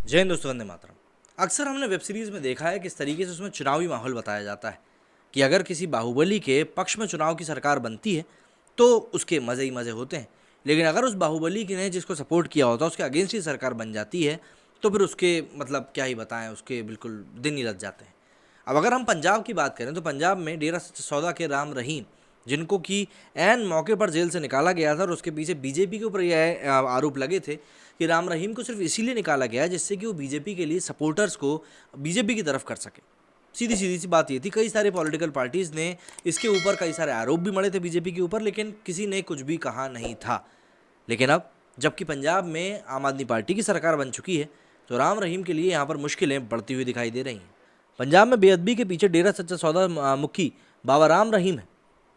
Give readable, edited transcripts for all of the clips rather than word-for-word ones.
जय हिंद दोस्तों, वंदे मातरम। अक्सर हमने वेब सीरीज़ में देखा है कि इस तरीके से उसमें चुनावी माहौल बताया जाता है कि अगर किसी बाहुबली के पक्ष में चुनाव की सरकार बनती है तो उसके मज़े ही मज़े होते हैं, लेकिन अगर उस बाहुबली की ने जिसको सपोर्ट किया होता है उसके अगेंस्ट ही सरकार बन जाती है तो फिर उसके मतलब क्या ही बताएं, उसके बिल्कुल दिन ही लग जाते हैं। अब अगर हम पंजाब की बात करें तो पंजाब में डेरा सच्चा सौदा के राम रहीम, जिनको कि ऐन मौके पर जेल से निकाला गया था और उसके पीछे बीजेपी के ऊपर यह आरोप लगे थे कि राम रहीम को सिर्फ इसीलिए निकाला गया है जिससे कि वो बीजेपी के लिए सपोर्टर्स को बीजेपी की तरफ कर सके। सीधी सीधी सी बात ये थी। कई सारे पॉलिटिकल पार्टीज़ ने इसके ऊपर कई सारे आरोप भी मढ़े थे बीजेपी के ऊपर, लेकिन किसी ने कुछ भी कहा नहीं था। लेकिन अब जबकि पंजाब में आम आदमी पार्टी की सरकार बन चुकी है तो राम रहीम के लिए यहाँ पर मुश्किलें बढ़ती हुई दिखाई दे रही हैं। पंजाब में बेअदबी के पीछे डेरा सच्चा सौदा मुखी बाबा राम रहीम है।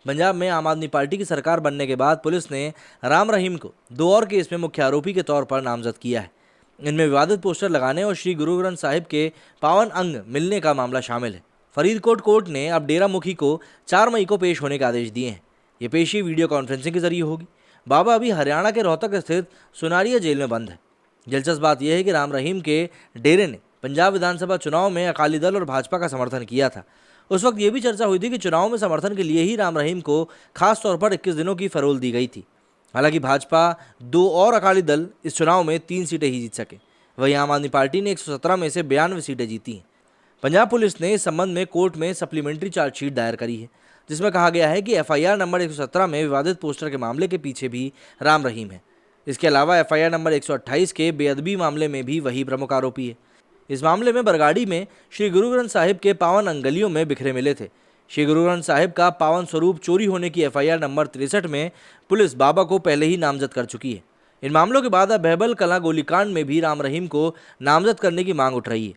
पंजाब में आम आदमी पार्टी की सरकार बनने के बाद पुलिस ने राम रहीम को 2 और केस में मुख्य आरोपी के तौर पर नामजद किया है। इनमें विवादित पोस्टर लगाने और श्री गुरु ग्रंथ साहिब के पावन अंग मिलने का मामला शामिल है। फरीदकोट कोर्ट ने अब डेरा मुखी को 4 मई को पेश होने के आदेश दिए हैं। ये पेशी वीडियो कॉन्फ्रेंसिंग के जरिए होगी। बाबा अभी हरियाणा के रोहतक स्थित सुनारिया जेल में बंद है। दिलचस्प बात यह है कि राम रहीम के डेरे ने पंजाब विधानसभा चुनाव में अकाली दल और भाजपा का समर्थन किया था। उस वक्त ये भी चर्चा हुई थी कि चुनाव में समर्थन के लिए ही राम रहीम को खास तौर पर 21 दिनों की फरोल दी गई थी। हालांकि भाजपा 2 और अकाली दल इस चुनाव में 3 सीटें ही जीत सके। वहीं आम आदमी पार्टी ने 117 में से 92 सीटें जीती हैं। पंजाब पुलिस ने इस संबंध में कोर्ट में सप्लीमेंट्री चार्जशीट दायर करी है, जिसमें कहा गया है कि FIR नंबर 117 में विवादित पोस्टर के मामले के पीछे भी राम रहीम है। इसके अलावा FIR नंबर 128 के बेअदबी मामले में भी वही प्रमुख आरोपी है। इस मामले में बरगाड़ी में श्री गुरु ग्रंथ साहिब के पावन अंगलियों में बिखरे मिले थे। श्री गुरु ग्रंथ साहिब का पावन स्वरूप चोरी होने की FIR नंबर 63 में पुलिस बाबा को पहले ही नामजद कर चुकी है। इन मामलों के बाद अब बहबल कलां गोलीकांड में भी राम रहीम को नामजद करने की मांग उठ रही है।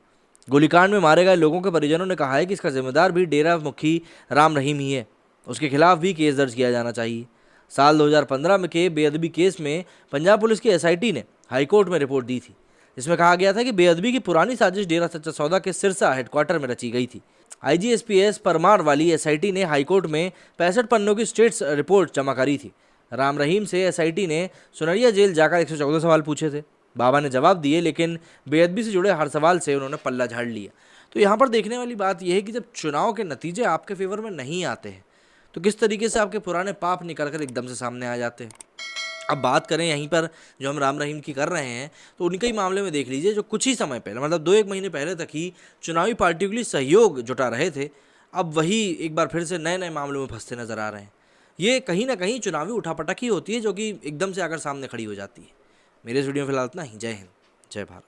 गोलीकांड में मारे गए लोगों के परिजनों ने कहा है कि इसका जिम्मेदार भी डेरा मुखी राम रहीम ही है। उसके खिलाफ भी केस दर्ज किया जाना चाहिए। साल 2015 में के बेअदबी केस में पंजाब पुलिस की SIT ने हाईकोर्ट में रिपोर्ट दी थी। इसमें कहा गया था कि बेअदबी की पुरानी साजिश डेरा सच्चा सौदा के सिरसा हेडक्वार्टर में रची गई थी। IGSPS परमार वाली SIT ने हाईकोर्ट में 65 पन्नों की स्टेट्स रिपोर्ट जमा करी थी। राम रहीम से SIT ने सुनरिया जेल जाकर 114 सवाल पूछे थे। बाबा ने जवाब दिए, लेकिन बेअदबी से जुड़े हर सवाल से उन्होंने पल्ला झाड़ लिया। तो यहाँ पर देखने वाली बात यह है कि जब चुनाव के नतीजे आपके फेवर में नहीं आते हैं तो किस तरीके से आपके पुराने पाप निकल कर एकदम से सामने आ जाते हैं। अब बात करें यहीं पर जो हम राम रहीम की कर रहे हैं तो उनके ही मामले में देख लीजिए, जो कुछ ही समय पहले मतलब 2-1 महीने पहले तक ही चुनावी पार्टियों के लिए सहयोग जुटा रहे थे, अब वही एक बार फिर से नए नए मामलों में फंसते नजर आ रहे हैं। ये कहीं ना कहीं चुनावी उठापटक ही होती है जो कि एकदम से आकर सामने खड़ी हो जाती है। मेरे इस वीडियो में फिलहाल इतना ही। जय हिंद, जय भारत।